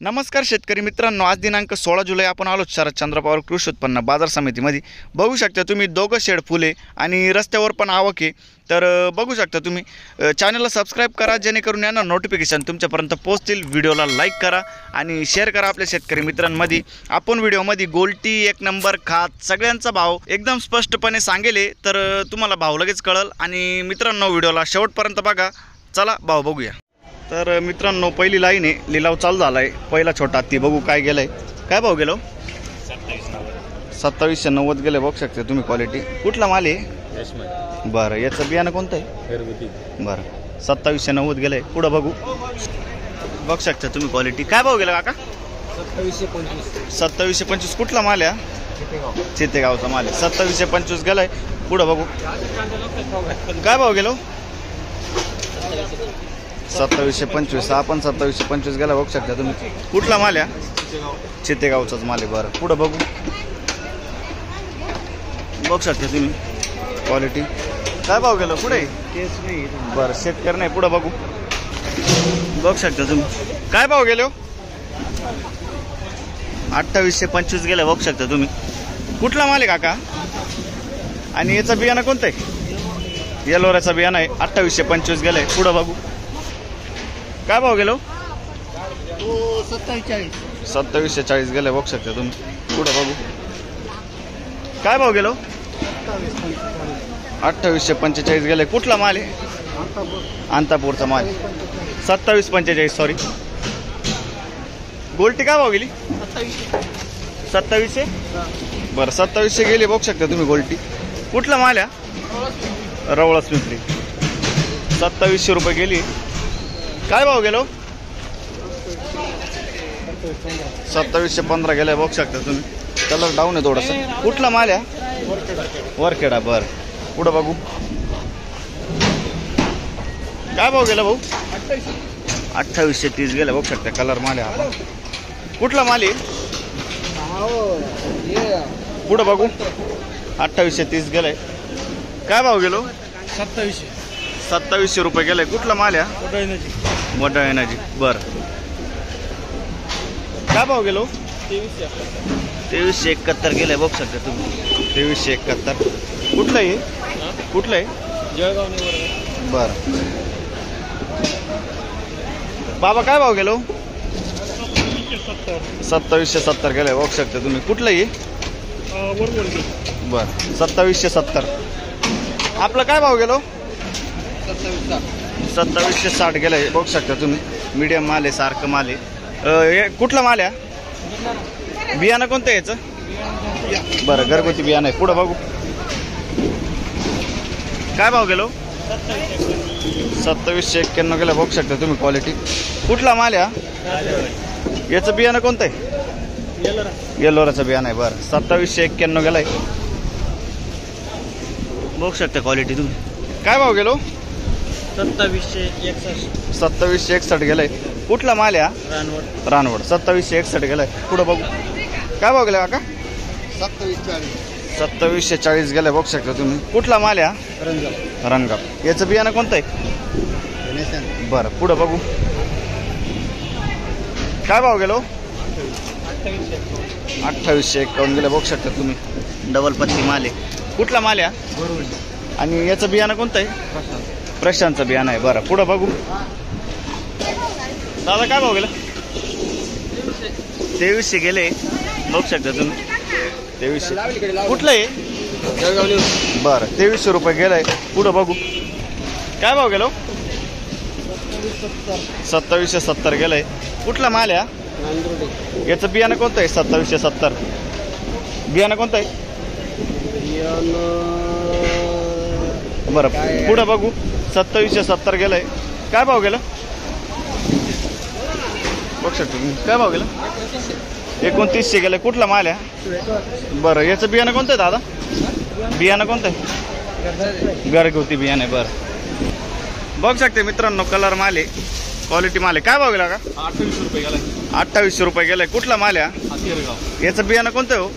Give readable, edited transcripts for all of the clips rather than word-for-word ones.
नमस्कार शेतकरी मित्रांनो, आज दिनांक 16 जुलै आपण आलो शरद चंद्र पवार कृषी उत्पन्न बाजार समितीमध्ये। बघू शकता तुम्ही दोघं शेड फुले आणि रस्त्यावर पण आवक आहे। तर बघू शकता तुम्ही चॅनलला सबस्क्राइब करा जेणेकरून यांना नोटिफिकेशन तुमच्यापर्यंत पोहोचतील। व्हिडिओला लाईक करा आणि शेअर करा आपल्या शेतकरी मित्रांमध्ये। आपण व्हिडिओमध्ये गोल्टी एक नंबर खात सगळ्यांचा भाव एकदम स्पष्टपणे सांगेले, तर तुम्हाला भाव लगेच कळल। आणि मित्रांनो व्हिडिओला शेवटपर्यंत बघा। चला भाव बघूया। तर मित्रांनो पहिली लाईन आहे, लिलाव चालू झाला आहे। पहिला छोटा हत्ती बघू काय गेलाय, काय भाव गेलो? 2790 गेले। बघू शकता तुम्ही क्वालिटी। कुठला माल आहे? बरं, याचं बियाणं कोणतं आहे? बरं, 2790 गेले। पुढं बघू, बघू शकता तुम्ही क्वालिटी। काय भाव गेला काका? 2725 कुठला माल आहे? चितेगावचा माल आहे। 2725 गेलाय। पुढं बघू, काय भाव गेलो? 2725। आपण 2725 गेला। बघू शकता तुम्ही कुठला माल आहे? चितेगावचाच माल आहे। बरं, पुढं बघू, बघू शकता तुम्ही क्वालिटी। काय भाव गेलो? पुढे बरं, शेतकरी नाही। पुढं बघू, बघू शकता तुम्ही काय भाव गेलो? 2825 गेला। बघू शकता तुम्ही कुठला माल आहे काका? आणि याचं बियाणं कोणतं आहे? येलोराचं बियाणं आहे। 2825 गेलंय। पुढं बघू, काय भाव गेलो? 2740 गेले। बघू शकता तुम्ही पुढं बघू, काय भाव गेलो? 2845 गेले। कुठला माल आहे? अंतापूरचा माल। 2745 सॉरी। गोल्टी काय भाव गेली? 2700। बरं, 2700 गेली। बघू शकता तुम्ही गोल्टी। कुठला माल आहे? रवळस पिंपरी। 2700 रुपये गेली। काय भाव गेलो? 2715 गेले। बघू शकता तुम्ही कलर डाऊन आहे थोडासा। कुठला माल आहे? वरखेडा। बरं, पुढं बघू, काय भाव गेला भाऊ? 2830 गेले। बघू शकता कलर माल आहे। कुठला माल आहे? पुढं बघू, 2830 गेले। काय भाव गेलो? 2700 रुपये गेले। कुठला माल आहे? मोठा एनर्जी। बरं, काय भाव गेलो? 2371 गेले। बघू शकता तुम्ही 2371। कुठलं आहे? कुठलं आहे? जळगाव। बरं, बाबा काय भाव गेलो? 2770 गेले। बघू शकता तुम्ही कुठलं आहे? बरं, 2770। आपलं काय भाव गेलो? 2760 गेले। बघू शकता तुम्ही मीडियम माल आहे, सारखं माल आहे। कुठला माल आहे? बियाणं कोणतं आहे याचं? बरं, घरगुती बियाणं आहे। पुढं बघू, काय भाव गेलो? 2791 गेलं। बघू शकता तुम्ही क्वालिटी। कुठला माल आहे? याचं बियाणं कोणतं आहे? येलोराचं बियाणं आहे। बरं, 2791 गेलाय। बघू शकता क्वालिटी तुम्ही। काय भाव गेलो? 2761 गेलाय। कुठला माल आहे? रानवड। 2761 गेलाय। पुढं बघू, काय भाव गेला काका? 2740 गेलाय। बघू शकता तुम्ही कुठला माल आहे? रंगाप। याचं बियाणं कोणतं आहे? बरं, पुढं बघू, काय भाव गेलो? 2851 गेले। बघू शकता तुम्ही डबल पत्ती माल आहे। कुठला माल आहे? आणि याचं बियाणं कोणतं आहे? प्रशांतचं बियाणं आहे। बरं, पुढं बघू, दादा काय भाव गेला? 2300 गेले। बघू शकता तुम्ही 2300। कुठलं आहे? बरं, 2300 रुपये गेलाय। पुढं बघू, काय भाव गेलो? 2770 गेलाय। कुठला माल आहे? याचं बियाणं कोणतं आहे? 2770 बियाणं कोणतं आहे? बरं, पुढं बघू, 2770 गेलंय। काय भाव गेलं? बघू शकतो काय भाव गेलं? 2900 गेलं। कुठला माल आहे? बरं, याचं बियाणं कोणतं आहे दादा? बियाणं कोणतं आहे? घरगुती बियाणं आहे। बरं, बघू शकते मित्रांनो कलर माल आहे, क्वालिटी माल आहे। काय भाव गेला का? 2800 रुपये गेला। 2800 रुपये गेलाय। कुठला माल आहे? याचं बियाणं कोणतं आहे हो?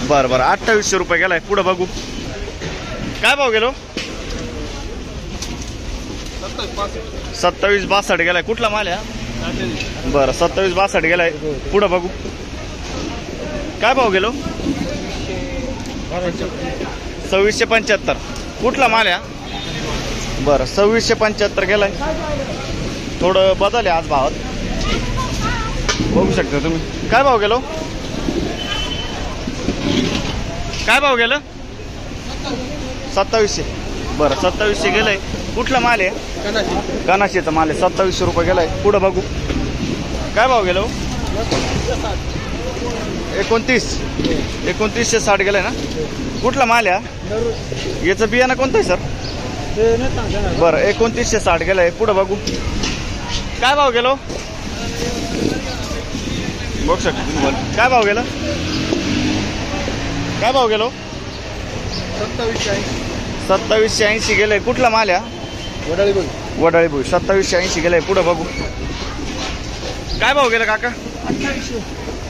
बरं बरं, 2800 रुपये गेलाय। पुढं बघू, काय भाव गेलो? 2762 2762 गेलाय। कुठला माल आहे? बरं 2762 गेलाय. पुढं बघू काय भाव गेलो. 2675. कुठला माल आहे. बरं 2675 गेलाय. थोडं बदल आहे आज भावात बघू शकता तुम्ही. काय भाव गेलो. काय भाव गेलं. 2700. बरं 2700 गेलंय. कुठला माल आहे. गणाशीचा माल आहे. 2700 रुपये गेलाय. पुढं बघू काय भाव गेलो. 2960 गेलाय ना. कुठला माल आहे. याचं बियाणं कोणतं आहे सर. बरं 2960 गेलाय. पुढं बघू काय भाव गेलो. बघू शकता तुम्ही. काय भाव गेलं. काय भाव गेलो. 2780 गेलंय. कुठला माल आहे. वडाळी भुई 2780 गेलंय. पुढं बघू काय भाव गेला काका.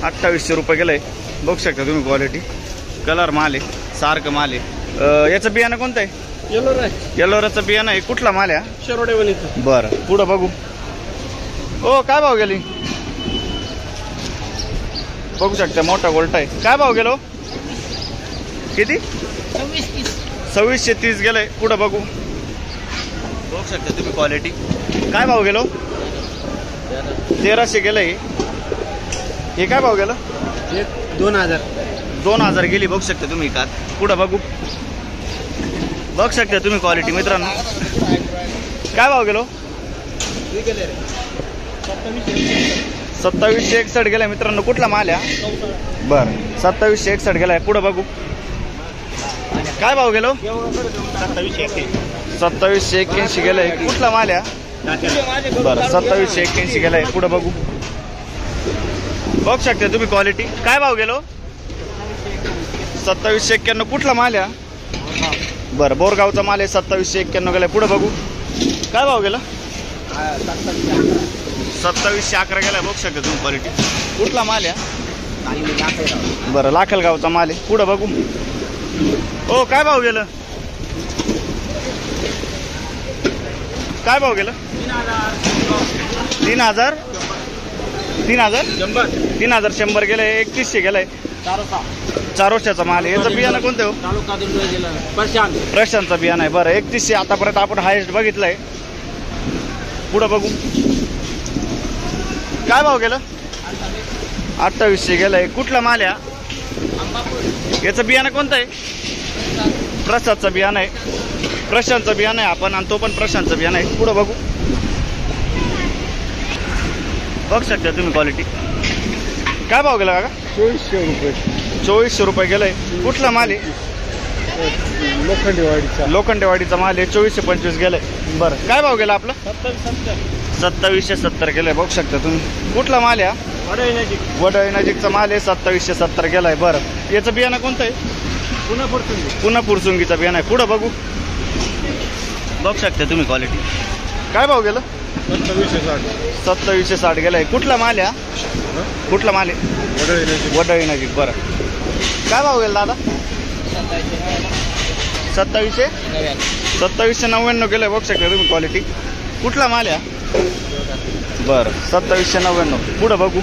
2800 रुपये गेलंय. बघू शकता तुम्ही. क्वालिटी कलर माल आहे. सारखं माल आहे. याचं बियाणं कोणतं आहे. येलोराचं बियाणं आहे. कुठला माल आहे. शिरोडेवणीचं. बरं पुढं बघू. हो काय भाव गेली. बघू शकता मोठा गोल्टा आहे. काय भाव गेलो. किती. 2630 गेलंय. पुढं बघू बघू शकता तुम्ही. क्वालिटी काय भाव गेलो. 1300 गेलंय. हे काय भाव गेलं. 2000 गेली. बघू शकता तुम्ही. का पुढं बघू बघू शकता तुम्ही. क्वालिटी मित्रांनो काय भाव गेलो. 2761 गेलाय मित्रांनो. कुठला माल आहे. बरं 2761 गेलाय. पुढं बघू काय भाव गेलो. 2781 गेलाय. कुठला माल आहे. बरं 2781 गेलाय. पुढं बघू बघू शकता तुम्ही. क्वालिटी काय भाव गेलो. 2791. कुठला माल आहे. बरं बोरगावचा माल आहे. 2791 गेलाय. पुढं बघू काय भाव गेला. 2711 गेलाय. बघू शकता तुम्ही. क्वालिटी कुठला माल आहे. बरं लाखलगावचा माल आहे. पुढं बघू हो काय भाव गेलं. काय भाव गेलं. 3000 3100 गेलाय. 3100 गेलाय. 4 वर्षाचा माल आहे. याचं बियाणं कोणतं हो. प्रशांतचं बियाणं आहे. बरं 3100 आतापर्यंत आपण हायेस्ट बघितलंय. पुढं बघू काय भाव गेलं. 2800 गेलाय. कुठला माल आहे. याचं बियाणं कोणतं आहे. प्रसादचं बियाणं आहे. प्रशांतचं बियाणं आहे आपण आणि तो पण प्रशांतचं बियाणं आहे. पुढं बघू बघू शकता तुम्ही. क्वालिटी काय भाव गेला काका. 2400 रुपये गेलाय. कुठला माल आहे. लोखंडेवाडीचा माल आहे. 2425 गेलाय. बरं काय भाव गेला आपला. 2770 गेलाय. बघू शकता तुम्ही. कुठला माल आहे. वडळी नजीकचा माल आहे. 2770 गेलाय. बरं याचं बियाणं कोणतं आहे. पुन्हा फुरसुंगीचा बियाणं आहे. पुढं बघू बघू शकता तुम्ही. क्वालिटी काय भाव गेलं. 2760 गेलाय. कुठला माल आहे. कुठला माल आहे. वडळी नजीक. बरं काय भाव गेला दादा. 2799 गेलाय. बघू शकता तुम्ही. क्वालिटी कुठला माल आहे. बरं 2799. पुढं बघू